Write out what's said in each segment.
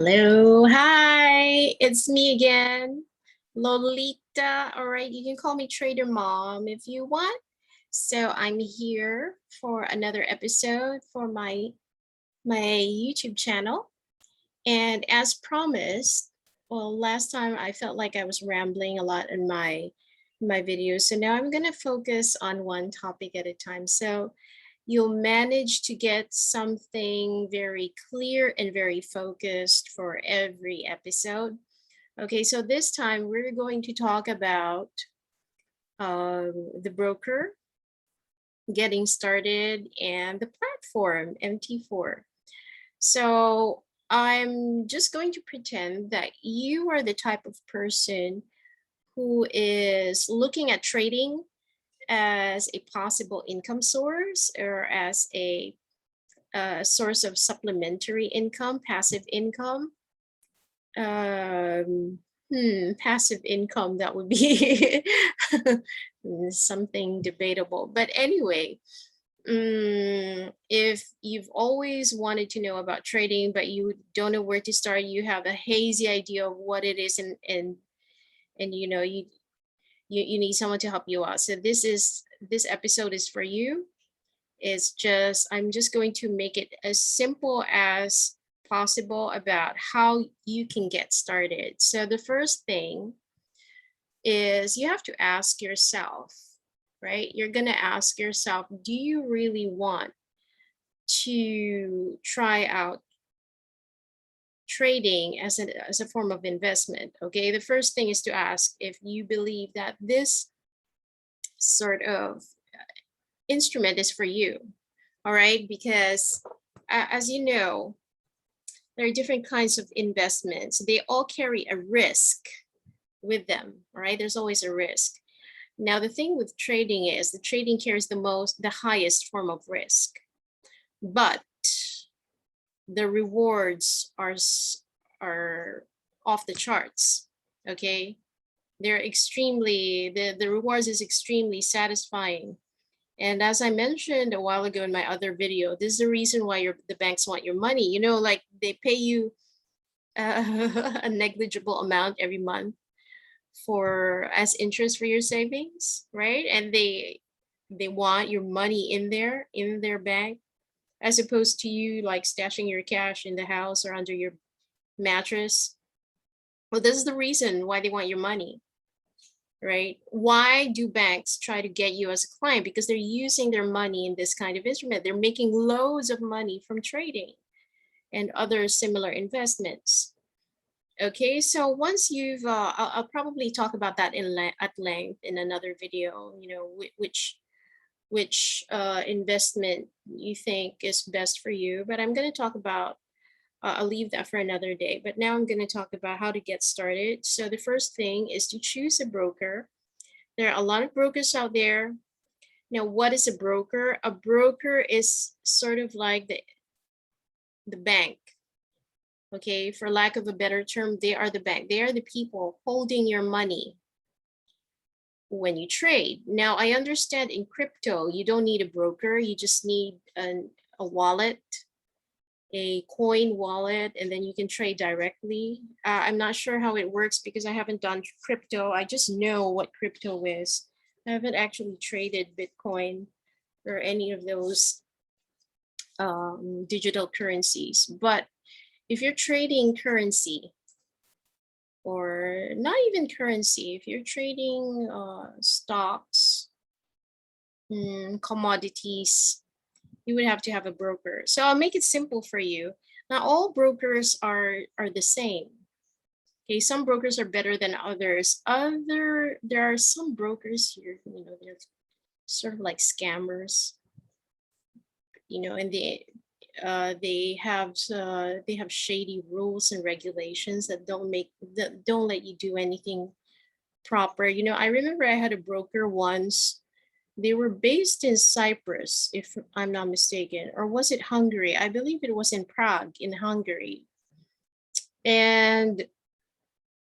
Hello, hi, it's me again, Lolita. All right, you can call me Trader Mom if you want. So I'm here for another episode for my YouTube channel. And as promised, well, last time I felt like I was rambling a lot in my videos. So now I'm gonna focus on one topic at a time. So you'll manage to get something very clear and very focused for every episode. Okay, so this time we're going to talk about the broker, getting started, and the platform, MT4. So I'm just going to pretend that you are the type of person who is looking at trading as a possible income source or as a source of supplementary income, passive income. Passive income, that would be something debatable. But anyway, if you've always wanted to know about trading, but you don't know where to start, you have a hazy idea of what it is, and you need someone to help you out. So this episode is for you. I'm just going to make it as simple as possible about how you can get started. So the first thing is you have to ask yourself, right? You're going to ask yourself, do you really want to try out trading as a form of investment? Okay, the first thing is to ask if you believe that this sort of instrument is for you. All right, because as you know, there are different kinds of investments. They all carry a risk with them. All right, there's always a risk. Now, the thing with trading is the trading carries the highest form of risk, but the rewards are off the charts. Okay, they're the rewards is extremely satisfying. And as I mentioned a while ago in my other video, this is the reason why the banks want your money. You know, like they pay you a negligible amount every month for as interest for your savings, right? And they want your money in their bank, as opposed to you like stashing your cash in the house or under your mattress. Well, this is the reason why they want your money. Right? Why do banks try to get you as a client? Because they're using their money in this kind of instrument. They're making loads of money from trading and other similar investments. Okay, so once I'll probably talk about that at length in another video. You know, which investment you think is best for you. But I'm going to talk about I'll leave that for another day. But now I'm going to talk about how to get started. So the first thing is to choose a broker. There are a lot of brokers out there. Now, what is a broker? A broker is sort of like the bank. Okay, for lack of a better term, they are the bank. They are the people holding your money when you trade. Now, I understand in crypto, you don't need a broker. You just need a wallet, a coin wallet, and then you can trade directly. I'm not sure how it works because I haven't done crypto. I just know what crypto is. I haven't actually traded Bitcoin or any of those digital currencies. But if you're trading currency, or not even currency, if you're trading stocks, commodities, you would have to have a broker. So I'll make it simple for you. Not all brokers are the same. Okay, some brokers are better than others. There are some brokers here, you know, they're sort of like scammers, you know, and they have shady rules and regulations that don't let you do anything proper. You know, I remember I had a broker once. They were based in Cyprus, if I'm not mistaken, or was it Hungary? I believe it was in Prague, in Hungary. And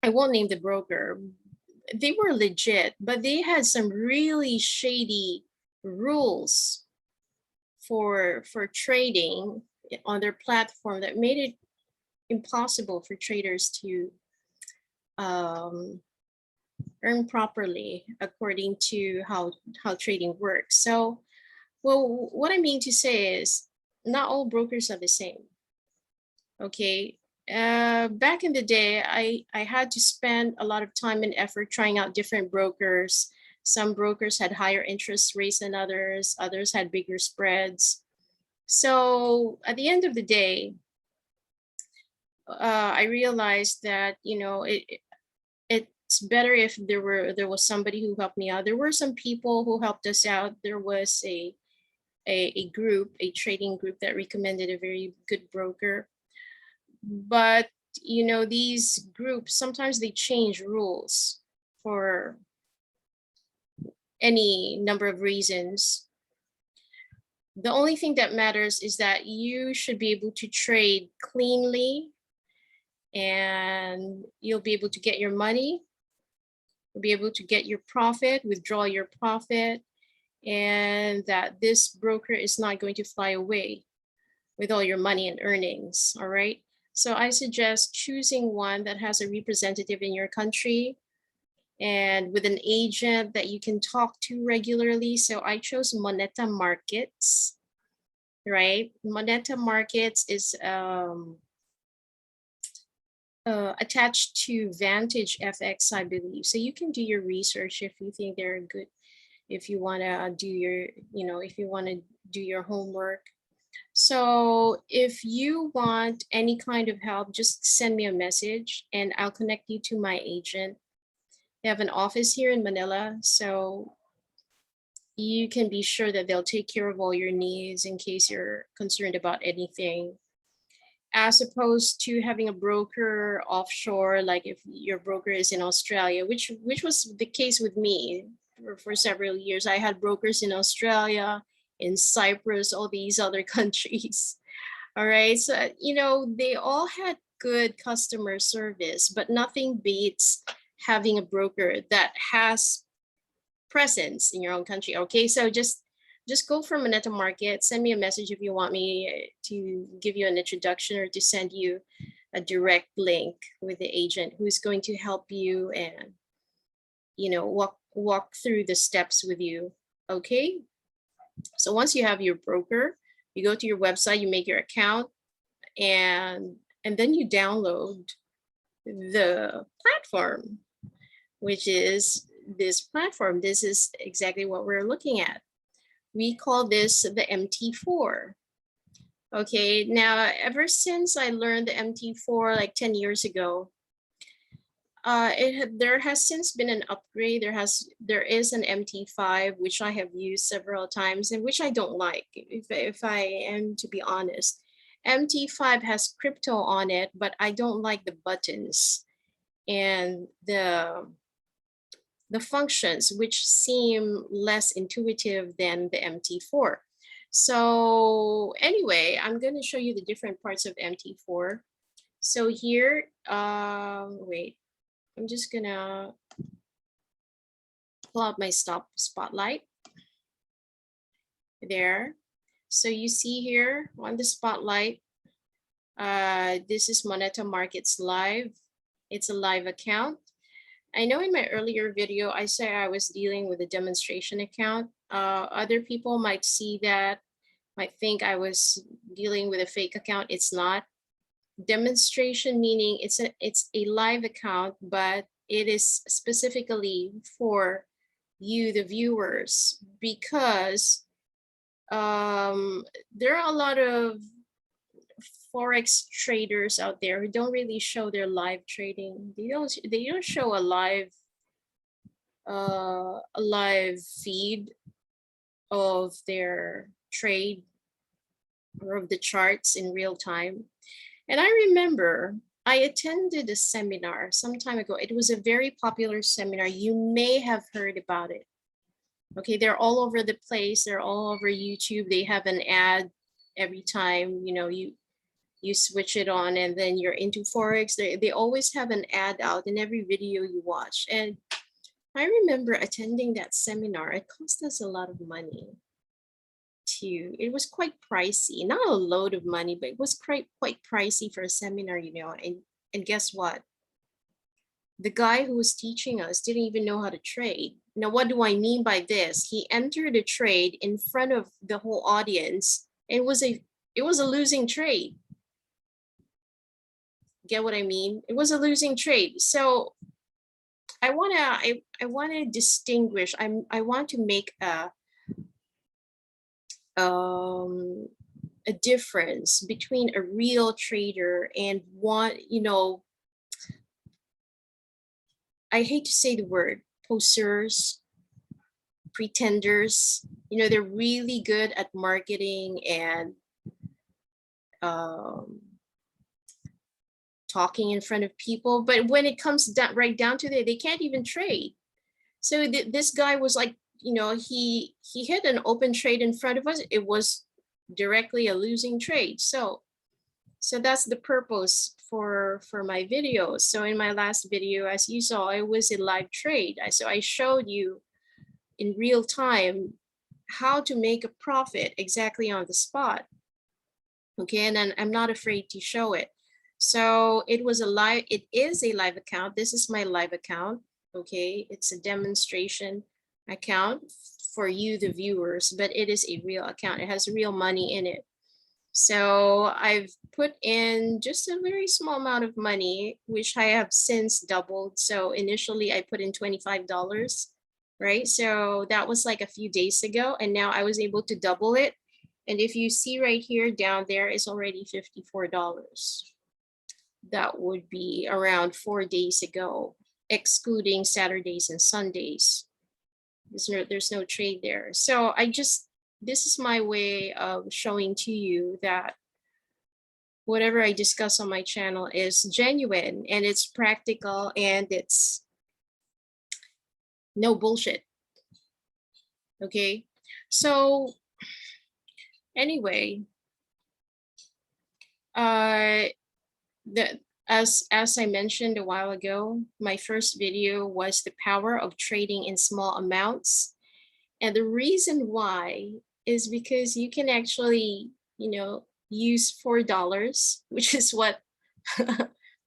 I won't name the broker. They were legit, but they had some really shady rules for trading on their platform that made impossible for traders to earn properly according to how trading works. So, well, what I mean to say is not all brokers are the same. Okay. Back in the day, I had to spend a lot of time and effort trying out different brokers. Some brokers had higher interest rates than others. Others had bigger spreads. So at the end of the day, I realized that, you know, it's better if there was somebody who helped me out. There were some people who helped us out. There was a group, a trading group that recommended a very good broker. But, you know, these groups, sometimes they change rules for any number of reasons. The only thing that matters is that you should be able to trade cleanly, and you'll be able to get your money. You'll be able to get your profit, withdraw your profit, and that this broker is not going to fly away with all your money and earnings. All right. So I suggest choosing one that has a representative in your country and with an agent that you can talk to regularly. So I chose Moneta Markets, right? Moneta Markets is attached to Vantage FX, I believe. So you can do your research if you think they're good, if you want to do your, you know, if you want to do your homework. So if you want any kind of help, just send me a message and I'll connect you to my agent. They have an office here in Manila, so you can be sure that they'll take care of all your needs in case you're concerned about anything, as opposed to having a broker offshore. Like if your broker is in Australia, which was the case with me for several years. I had brokers in Australia, in Cyprus, all these other countries. All right. So, you know, they all had good customer service, but nothing beats having a broker that has presence in your own country. Okay. So just go for Moneta Market. Send me a message if you want me to give you an introduction or to send you a direct link with the agent who's going to help you and, you know, walk through the steps with you. Okay. So once you have your broker, you go to your website, you make your account, and then you download the platform, which is this platform. This is exactly what we're looking at. We call this the MT4. Okay, now ever since I learned the MT4 like 10 years ago, there has since been an upgrade. There is an MT5 which I have used several times and which I don't like, if I am to be honest. MT5 has crypto on it, but I don't like the buttons and the functions, which seem less intuitive than the MT4. So anyway, I'm going to show you the different parts of MT4. So here, wait, I'm just gonna pull out my spotlight there. So you see here on the spotlight, this is Moneta Markets Live. It's a live account. I know in my earlier video, I said I was dealing with a demonstration account. Other people might see that, might think I was dealing with a fake account. It's not. Demonstration meaning it's a live account, but it is specifically for you, the viewers, because there are a lot of Forex traders out there who don't really show their live trading. They don't show a live feed of their trade or of the charts in real time. And I remember I attended a seminar some time ago. It was a very popular seminar. You may have heard about it. Okay, they're all over the place. They're all over YouTube. They have an ad every time, you know, you switch it on and then you're into Forex. They always have an ad out in every video you watch. And I remember attending that seminar. It cost us a lot of money it was quite pricey, not a load of money, but it was quite pricey for a seminar, you know. And guess what? The guy who was teaching us didn't even know how to trade. Now, what do I mean by this? He entered a trade in front of the whole audience. And it was a losing trade. Get what I mean? It was a losing trade. So I wanna distinguish. I want to make a difference between a real trader and one, you know, I hate to say the word poseurs, pretenders. You know, they're really good at marketing and talking in front of people, but when it comes down, right down to it, they can't even trade. So this guy was like, you know, he hit an open trade in front of us. It was directly a losing trade. So that's the purpose for my videos. So in my last video, as you saw, it was a live trade. So I showed you in real time how to make a profit exactly on the spot. Okay, and then I'm not afraid to show it. So it is a live account. This is my live account. Okay, it's a demonstration account for you, the viewers, but it is a real account. It has real money in it. So I've put in just a very small amount of money, which I have since doubled. So initially I put in $25, right? So that was like a few days ago, and now I was able to double it. And if you see right here, down there is already $54. That would be around 4 days ago, excluding Saturdays and Sundays. There's no trade there. So this is my way of showing to you that whatever I discuss on my channel is genuine and it's practical and it's no bullshit. Okay, so anyway, as I mentioned a while ago, my first video was the power of trading in small amounts. And the reason why is because you can actually, you know, use $4, which is what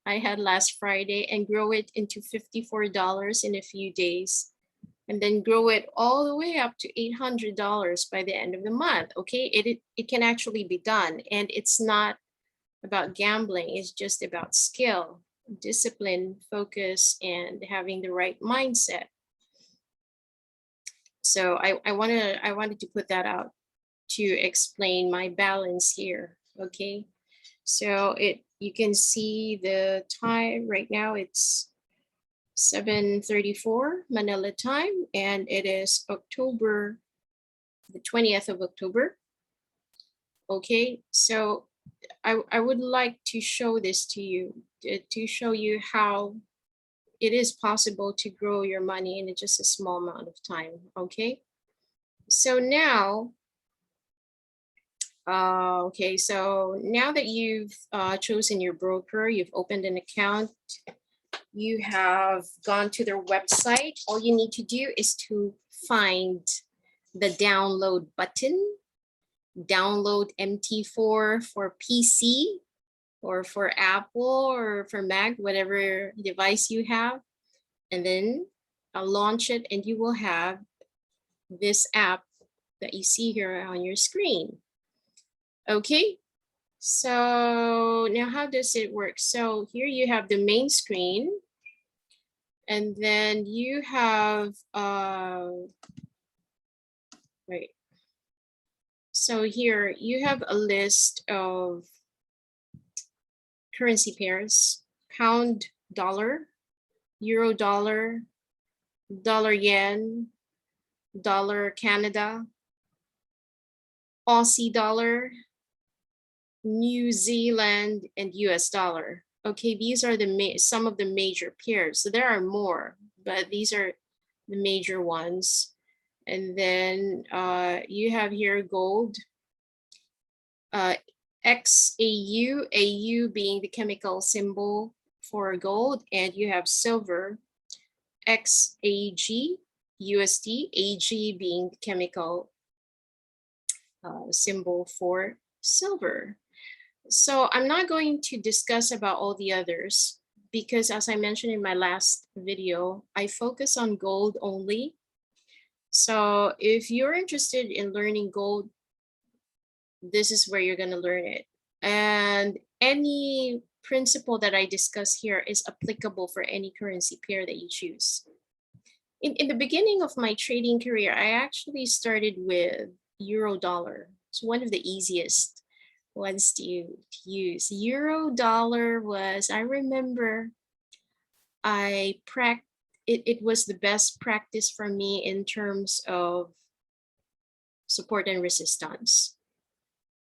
I had last Friday, and grow it into $54 in a few days, and then grow it all the way up to $800 by the end of the month. Okay, it can actually be done, and it's not about gambling. It's just about skill, discipline, focus, and having the right mindset. So I wanted to put that out to explain my balance here. Okay, so you can see the time right now. It's 7:34 Manila time, and it is October, the 20th of October. Okay, so I would like to show this to you, to show you how it is possible to grow your money in just a small amount of time. Okay, so now, okay, so now that you've chosen your broker, you've opened an account, you have gone to their website, all you need to do is to find the download button, download MT4 for PC or for Apple or for Mac, whatever device you have, and then launch it, and you will have this app that you see here on your screen. Okay, so now how does it work? So here you have the main screen, and then you have right. So here you have a list of currency pairs: pound dollar, euro dollar, dollar yen, dollar Canada, Aussie dollar, New Zealand, and US dollar. Okay, these are some of the major pairs. So there are more, but these are the major ones. And then you have here gold, XAU, AU being the chemical symbol for gold, and you have silver, XAG, USD, AG being the chemical symbol for silver. So I'm not going to discuss about all the others because, as I mentioned in my last video, I focus on gold only. So if you're interested in learning gold, this is where you're going to learn it. And any principle that I discuss here is applicable for any currency pair that you choose. In the beginning of my trading career, I actually started with euro dollar. It's one of the easiest ones to use. Euro dollar was, I remember, it was the best practice for me in terms of support and resistance.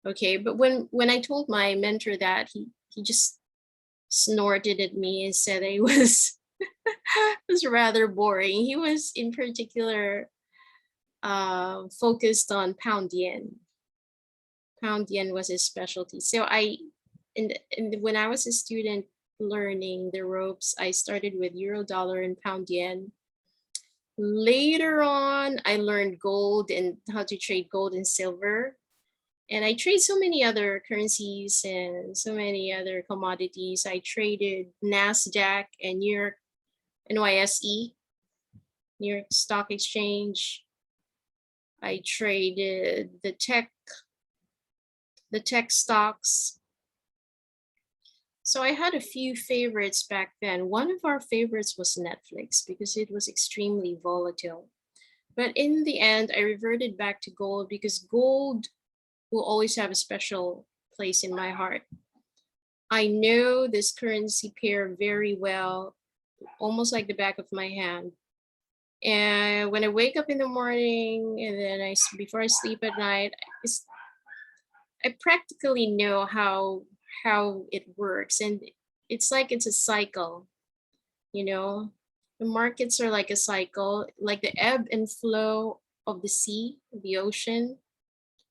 Okay, but when I told my mentor that, he just snorted at me and said it was was rather boring. He was in particular focused on pound yen. Pound yen was his specialty. So when I was a student learning the ropes, I started with euro dollar and pound yen. Later on, I learned gold and how to trade gold and silver. And I trade so many other currencies and so many other commodities. I traded NASDAQ and New York NYSE, New York Stock Exchange. I traded the tech stocks. So I had a few favorites back then. One of our favorites was Netflix because it was extremely volatile. But in the end, I reverted back to gold because gold will always have a special place in my heart. I know this currency pair very well, almost like the back of my hand. And when I wake up in the morning and then before I sleep at night, I practically know how it works, and it's like it's a cycle, you know. The markets are like a cycle, like the ebb and flow of the sea, the ocean,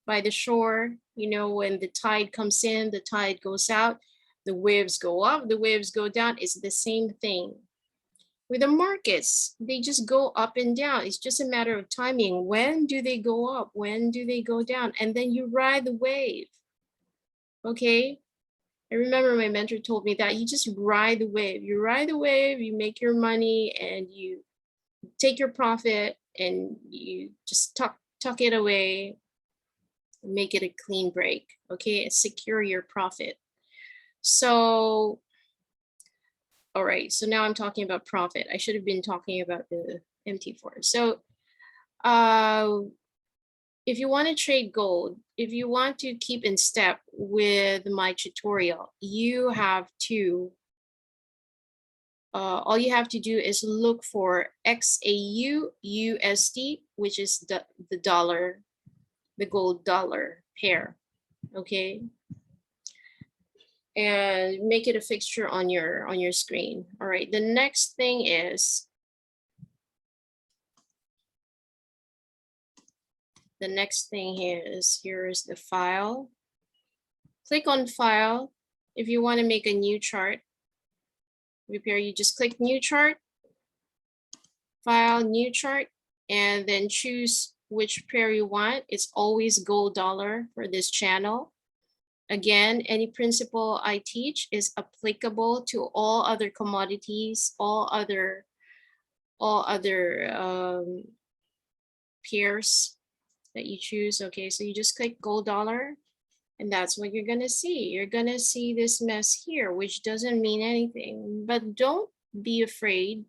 by the shore. You know, when the tide comes in, the tide goes out, the waves go up, the waves go down. It's the same thing with the markets. They just go up and down. It's just a matter of timing. When do they go up? When do they go down? And then you ride the wave. Okay, I remember my mentor told me that you just ride the wave. You ride the wave, you make your money, and you take your profit and you just tuck it away, make it a clean break. Okay, secure your profit. So, all right, so now I'm talking about profit. I should have been talking about the MT4. So, if you want to trade gold, if you want to keep in step with my tutorial, you have to, all you have to do is look for XAU USD, which is the dollar, the gold dollar pair, okay? And make it a fixture on your screen. All right, the next thing is, here's the file. Click on file. If you want to make a new chart, repair, you just click new chart, file, new chart, and then choose which pair you want. It's always gold dollar for this channel. Again, any principle I teach is applicable to all other commodities, all other pairs that you choose. Okay, so you just click gold dollar, and that's what you're gonna see. You're gonna see this mess here, which doesn't mean anything, but don't be afraid.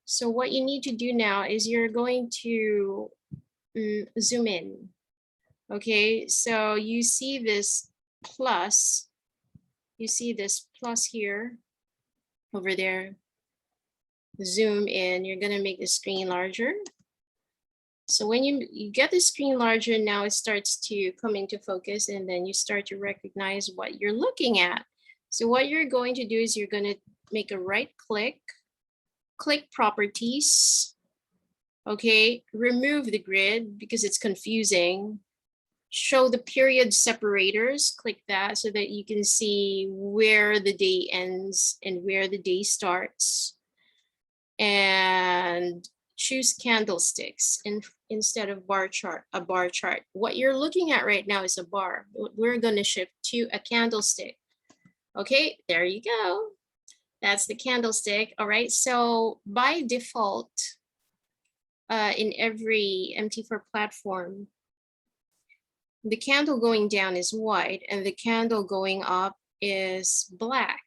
So what you need to do now is you're going to zoom in. Okay, so you see this plus, here, over there. Zoom in, you're gonna make the screen larger. So when you get the screen larger, now it starts to come into focus, and then you start to recognize what you're looking at. So what you're going to do is you're going to make a right click, click properties, okay, remove the grid because it's confusing. Show the period separators, click that so that you can see where the day ends and where the day starts. And choose candlesticks instead of a bar chart. What you're looking at right now is a bar. We're going to shift to a candlestick. Okay, there you go. That's the candlestick. All right, so by default, in every MT4 platform, the candle going down is white and the candle going up is black.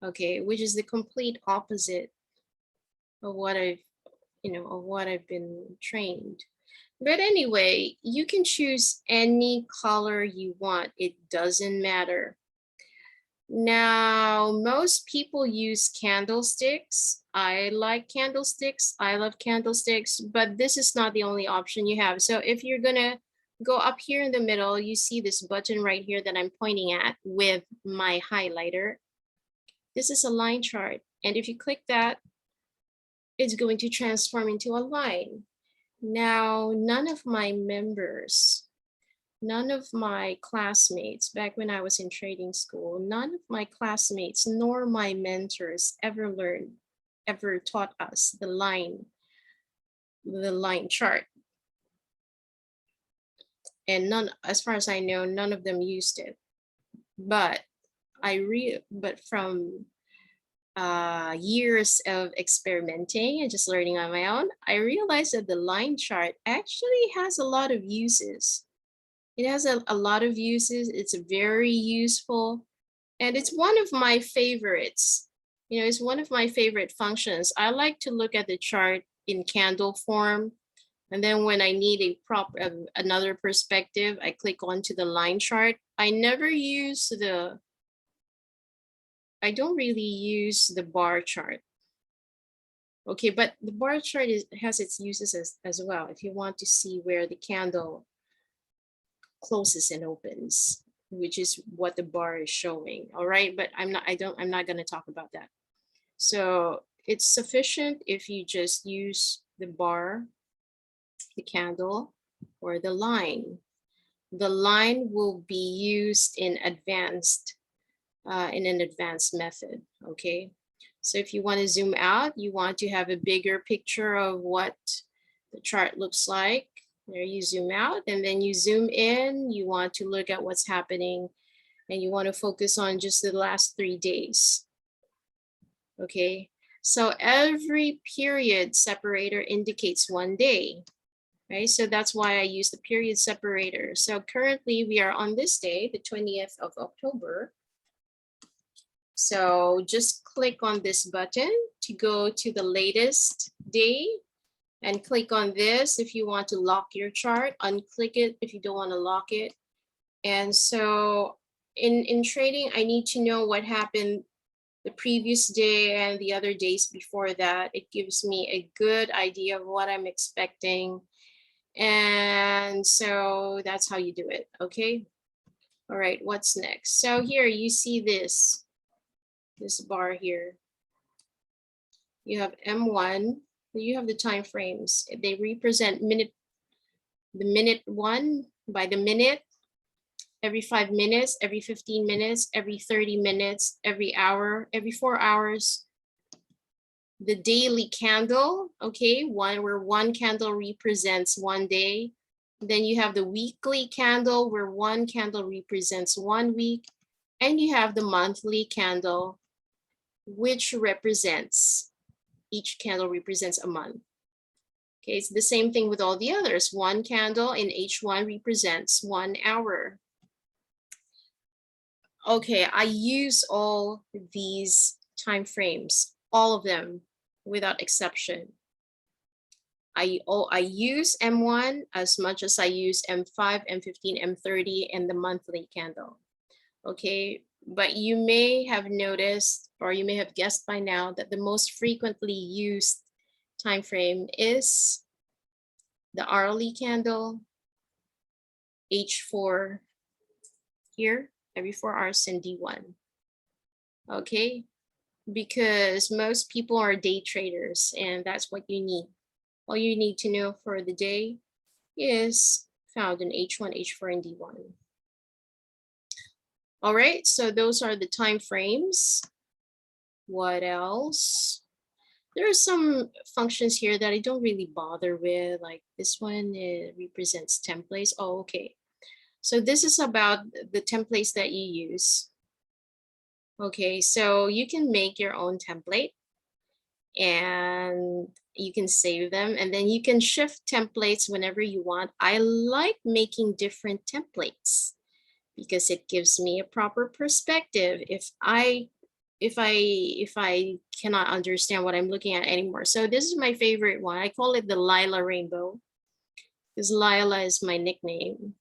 Okay, which is the complete opposite of what I've been trained. But anyway, you can choose any color you want. It doesn't matter. Now, most people use candlesticks. I like candlesticks. I love candlesticks, but this is not the only option you have. So if you're gonna go up here in the middle, you see this button right here that I'm pointing at with my highlighter. This is a line chart. And if you click that, it's going to transform into a line. Now, none of my members, none of my classmates, back when I was in trading school, none of my classmates nor my mentors ever taught us the line chart. And none, as far as I know, none of them used it. But from years of experimenting and just learning on my own, I realized that the line chart actually has a lot of uses. It has a lot of uses. It's very useful. And it's one of my favorites. It's one of my favorite functions. I like to look at the chart in candle form. And then when I need another perspective, I click onto the line chart. I don't really use the bar chart. Okay, but the bar chart has its uses as well. If you want to see where the candle closes and opens, which is what the bar is showing. All right, but I'm not going to talk about that. So it's sufficient if you just use the bar, the candle, or the line. The line will be used in an advanced method. Okay, so if you want to zoom out, you want to have a bigger picture of what the chart looks like. There, you zoom out, and then you zoom in. You want to look at what's happening, and you want to focus on just the last 3 days. Okay, so every period separator indicates 1 day, right? So that's why I use the period separator. So currently we are on this day, the 20th of October. So just click on this button to go to the latest day. And click on this if you want to lock your chart. Unclick it if you don't want to lock it. And so in trading, I need to know what happened the previous day and the other days before that. It gives me a good idea of what I'm expecting. And so that's how you do it. Okay. All right. What's next? So here you see this bar here. You have M1. You have the time frames. They represent the minute one by the minute, every 5 minutes, every 15 minutes, every 30 minutes, every hour, every 4 hours. The daily candle, okay, where one candle represents 1 day. Then you have the weekly candle where one candle represents 1 week. And you have the monthly candle, which each candle represents a month. Okay, it's the same thing with all the others. One candle in H1 represents 1 hour. Okay, I use all these time frames, all of them without exception. I use M1 as much as I use M5, M15, M30, and the monthly candle. Okay, but you may have noticed, or you may have guessed by now, that the most frequently used time frame is the hourly candle, H4 here, every 4 hours, and D1. Okay, because most people are day traders, and that's what you need. All you need to know for the day is found in H1, H4, and D1. All right, so those are the time frames. What else? There are some functions here that I don't really bother with, like this one, it represents templates. Oh, okay. So this is about the templates that you use. Okay, so you can make your own template and you can save them, and then you can shift templates whenever you want. I like making different templates because it gives me a proper perspective if I cannot understand what I'm looking at anymore. So this is my favorite one. I call it the Lila rainbow because Lila is my nickname.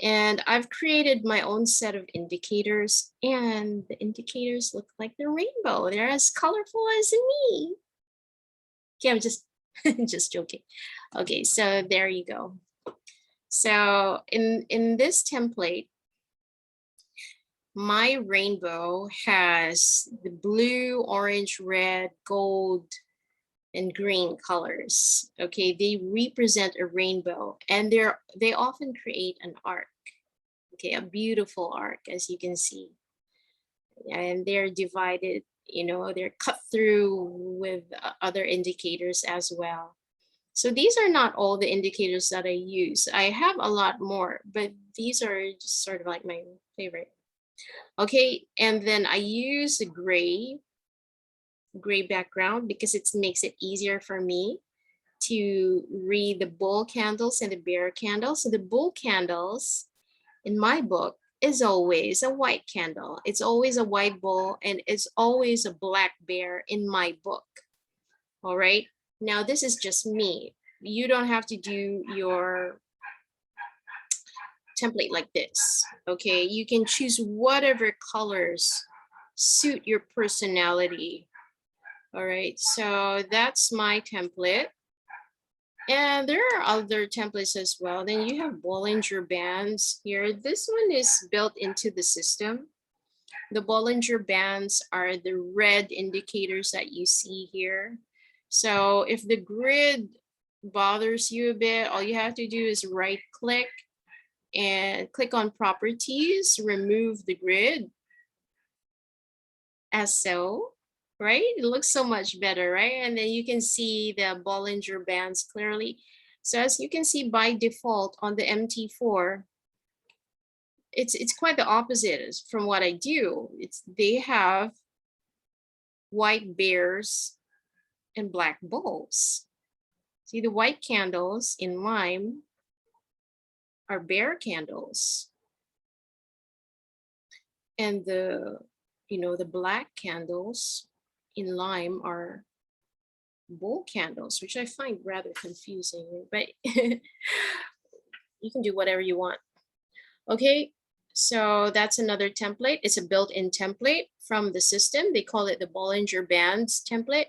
And I've created my own set of indicators, and the indicators look like the rainbow. They're as colorful as me. Okay, I'm just just joking. Okay, so there you go. So in this template, my rainbow has the blue, orange, red, gold, and green colors. Okay, they represent a rainbow, and they often create an arc. Okay, a beautiful arc, as you can see. And they're divided, they're cut through with other indicators as well. So these are not all the indicators that I use. I have a lot more, but these are just sort of like my favorite. Okay, and then I use a gray background because it makes it easier for me to read the bull candles and the bear candles. So the bull candles in my book is always a white candle. It's always a white bull, and it's always a black bear in my book. All right. Now this is just me. You don't have to do your template like this. Okay. You can choose whatever colors suit your personality. All right. So that's my template. And there are other templates as well. Then you have Bollinger Bands here. This one is built into the system. The Bollinger Bands are the red indicators that you see here. So if the grid bothers you a bit, all you have to do is right click and click on properties, remove the grid as so, right? It looks so much better, right? And then you can see the Bollinger Bands clearly. So as you can see by default on the MT4, it's quite the opposite from what I do. They have white bears and black bulls. See, the white candles in lime are bear candles, and the black candles in lime are bull candles, which I find rather confusing, but you can do whatever you want. Okay, so that's another template. It's a built-in template from the system. They call it the Bollinger Bands template.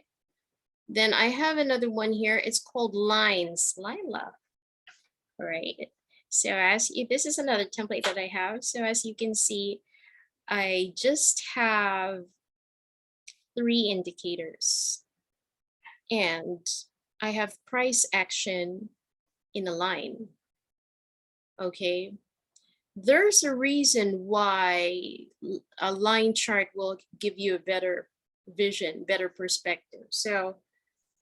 Then I have another one here. It's called Lines, Lila. All right. So this is another template that I have. So as you can see, I just have 3 indicators, and I have price action in a line. Okay. There's a reason why a line chart will give you a better vision, better perspective. So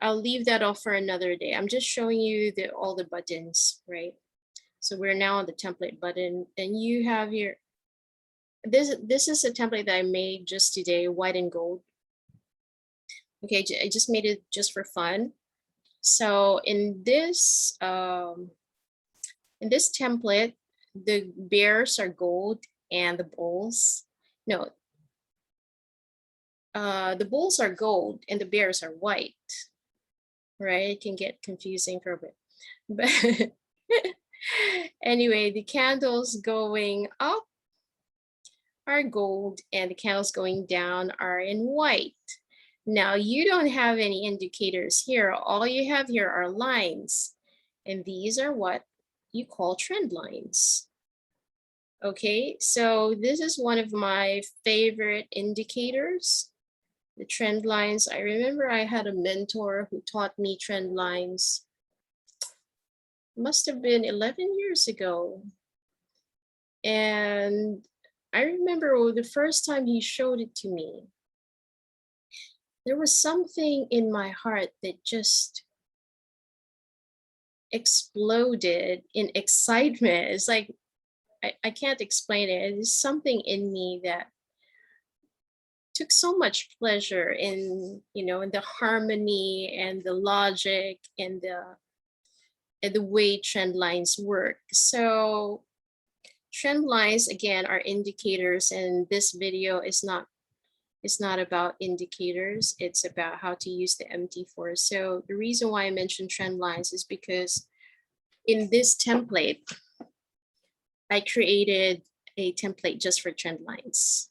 I'll leave that off for another day. I'm just showing you all the buttons, right? So we're now on the template button, and you have here, this is a template that I made just today, white and gold. Okay, I just made it just for fun. So in this template, the bears are gold and the bulls, no, the bulls are gold and the bears are white, right? It can get confusing for a bit, but anyway, the candles going up are gold and the candles going down are in white. Now you don't have any indicators here. All you have here are lines, and these are what you call trend lines. Okay, so this is one of my favorite indicators, the trend lines. I remember I had a mentor who taught me trend lines. Must have been 11 years ago. And I remember the first time he showed it to me, there was something in my heart that just exploded in excitement. It's like I can't explain it. There's something in me that took so much pleasure in, you know, in the harmony and the logic and the way trend lines work. So trend lines again are indicators, and this video is not, it's not about indicators, it's about how to use the MT4. So the reason why I mentioned trend lines is because in this template, I created a template just for trend lines.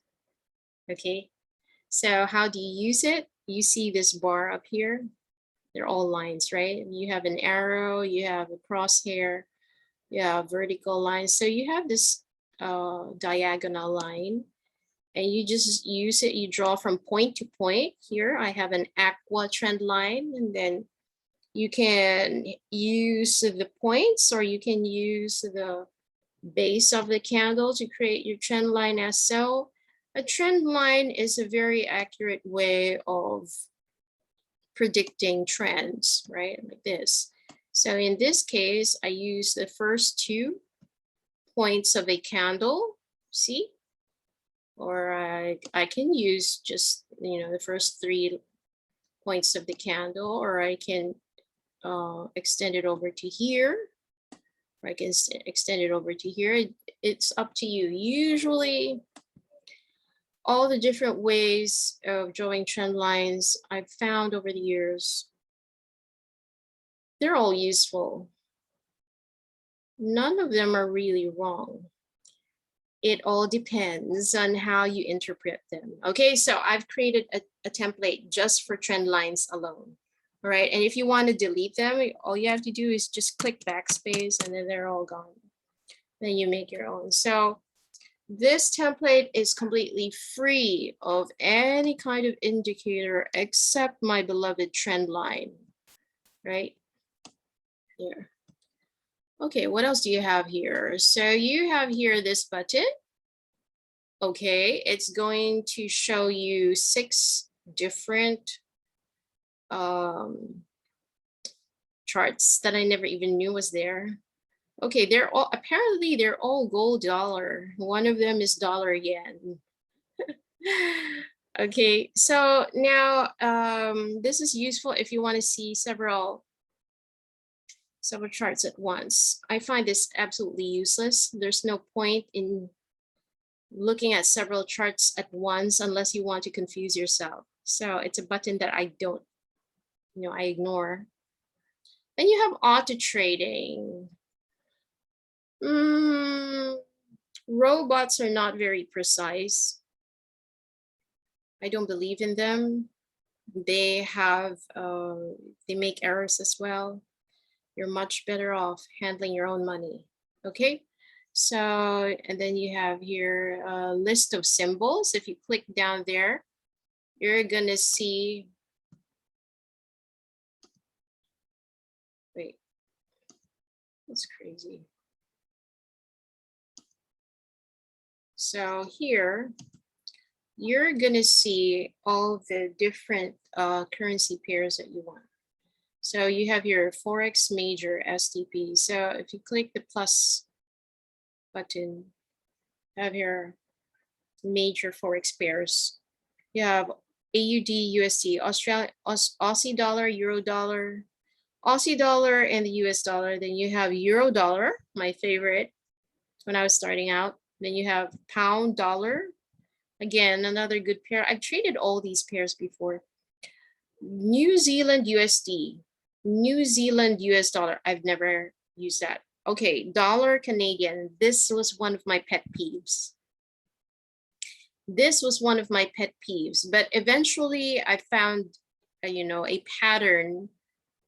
Okay, so how do you use it? You see this bar up here, they're all lines, right? You have an arrow, you have a crosshair, you have vertical lines. So you have this diagonal line, and you just use it, you draw from point to point. Here I have an aqua trend line, and then you can use the points, or you can use the base of the candle to create your trend line as so. A trend line is a very accurate way of predicting trends, right? Like this. So in this case, I use the first 2 points of a candle, see? Or I can use just, you know, the first 3 points of the candle, or I can extend it over to here, or I can extend it over to here. It's up to you. Usually, all the different ways of drawing trend lines I've found over the years, they're all useful. None of them are really wrong. It all depends on how you interpret them. Okay, so I've created a template just for trend lines alone. All right, and if you want to delete them, all you have to do is just click backspace and then they're all gone. Then you make your own. So this template is completely free of any kind of indicator except my beloved trend line, right? Here. Okay, what else do you have here? So you have here this button. Okay, it's going to show you 6 different charts that I never even knew was there. Okay, they're all, apparently they're all gold dollar. One of them is dollar yen. Okay, so now this is useful if you want to see several charts at once. I find this absolutely useless. There's no point in looking at several charts at once unless you want to confuse yourself. So it's a button that I don't, you know, I ignore. Then you have auto trading. Robots are not very precise. I don't believe in them. They have, they make errors as well. You're much better off handling your own money. Okay, so, and then you have here a list of symbols. If you click down there, you're gonna see, wait, that's crazy. So here, you're gonna see all the different currency pairs that you want. So you have your Forex major STP. So if you click the plus button, you have your major Forex pairs. You have AUD, USD, Aussie dollar, Euro dollar, Aussie dollar, and the US dollar. Then you have Euro dollar, my favorite when I was starting out. Then you have pound dollar. Again, another good pair. I've traded all these pairs before. New Zealand USD, New Zealand US dollar. I've never used that. Okay, dollar Canadian. This was one of my pet peeves. This was one of my pet peeves, but eventually I found, you know, a pattern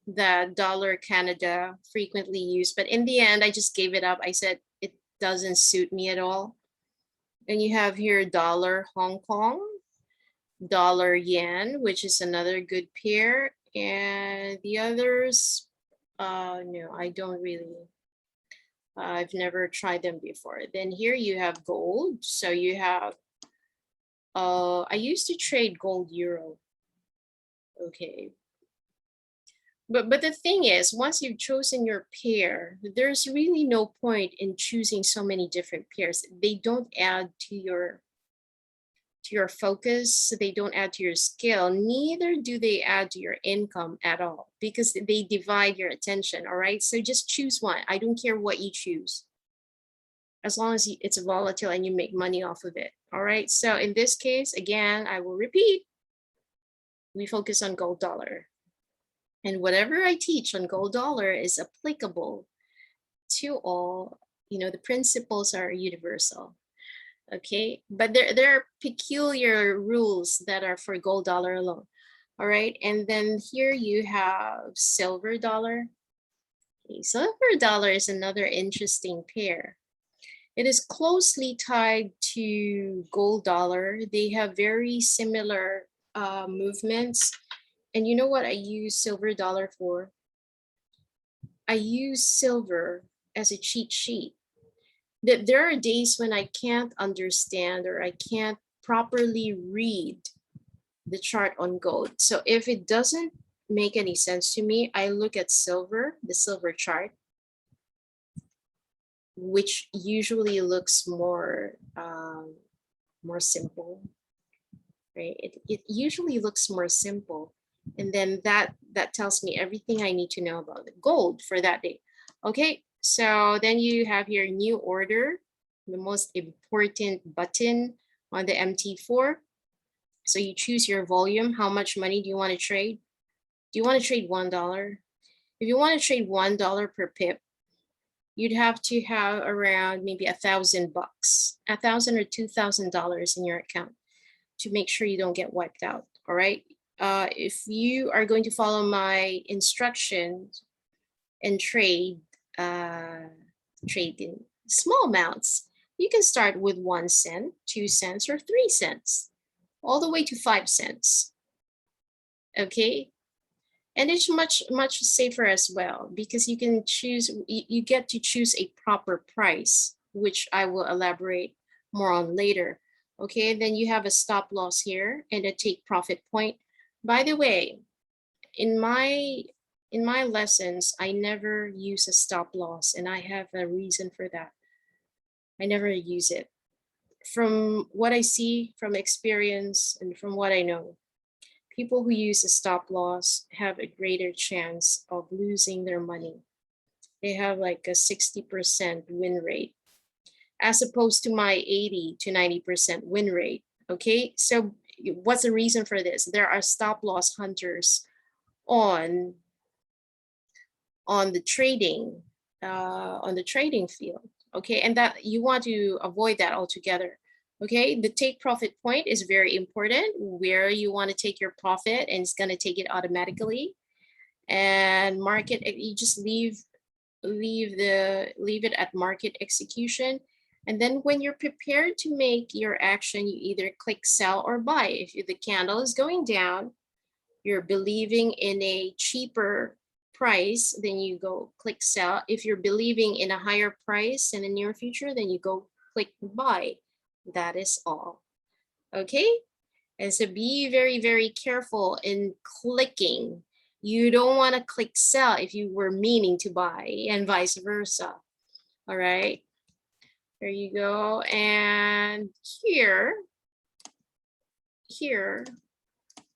that dollar Canada frequently used. But in the end, I just gave it up. I said it doesn't suit me at all. And you have here dollar Hong Kong, dollar yen, which is another good pair. And the others, no, I don't really. I've never tried them before. Then here you have gold. So you have, I used to trade gold euro. Okay. But the thing is, once you've chosen your pair, there's really no point in choosing so many different pairs. They don't add to your focus, they don't add to your skill, neither do they add to your income at all, because they divide your attention. All right, so just choose one. I don't care what you choose, as long as it's volatile and you make money off of it. All right, so in this case, again, I will repeat, we focus on gold dollar, and whatever I teach on gold dollar is applicable to all. The principles are universal. Okay, but there are peculiar rules that are for gold dollar alone. All right, and then here you have silver dollar. Okay, silver dollar is another interesting pair. It is closely tied to gold dollar. They have very similar movements. And you know what I use silver dollar for? I use silver as a cheat sheet. There are days when I can't understand or I can't properly read the chart on gold. So if it doesn't make any sense to me, I look at silver, the silver chart, which usually looks more simple, right? It usually looks more simple, and then that tells me everything I need to know about the gold for that day. Okay, so then you have your new order, the most important button on the MT4. So you choose your volume. How much money do you want to trade? Do you want to trade $1? If you want to trade $1 per pip, you'd have to have around maybe $1,000, $1,000 or $2,000 in your account to make sure you don't get wiped out. All right. If you are going to follow my instructions and trade in small amounts, you can start with 1 cent, 2 cents, or 3 cents, all the way to 5 cents. Okay. And it's much safer as well, because you can choose, you get to choose a proper price, which I will elaborate more on later. Okay, then you have a stop loss here and a take profit point. By the way, in my lessons, I never use a stop loss, and I have a reason for that. I never use it. From what I see, from experience, and from what I know, people who use a stop loss have a greater chance of losing their money. They have like a 60% win rate, as opposed to my 80 to 90% win rate. Okay, so what's the reason for this? There are stop loss hunters on the trading field. Okay, and that you want to avoid that altogether. Okay, the take profit point is very important, where you want to take your profit, and it's going to take it automatically. And market, you just leave it at market execution. And then when you're prepared to make your action, you either click sell or buy. If the candle is going down, you're believing in a cheaper price, then you go click sell. If you're believing in a higher price in the near future, then you go click buy. That is all. Okay, and so be very, very careful in clicking. You don't want to click sell if you were meaning to buy, and vice versa. All right, there you go. And here,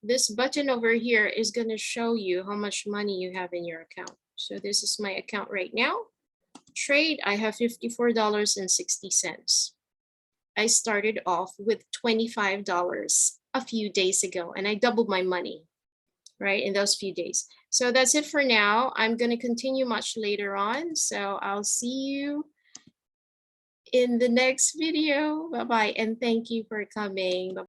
this button over here is going to show you how much money you have in your account. So this is my account right now. Trade, I have $54.60. I started off with $25 a few days ago, and I doubled my money, right, in those few days. So that's it for now. I'm going to continue much later on. So I'll see you in the next video. Bye-bye, and thank you for coming. Bye.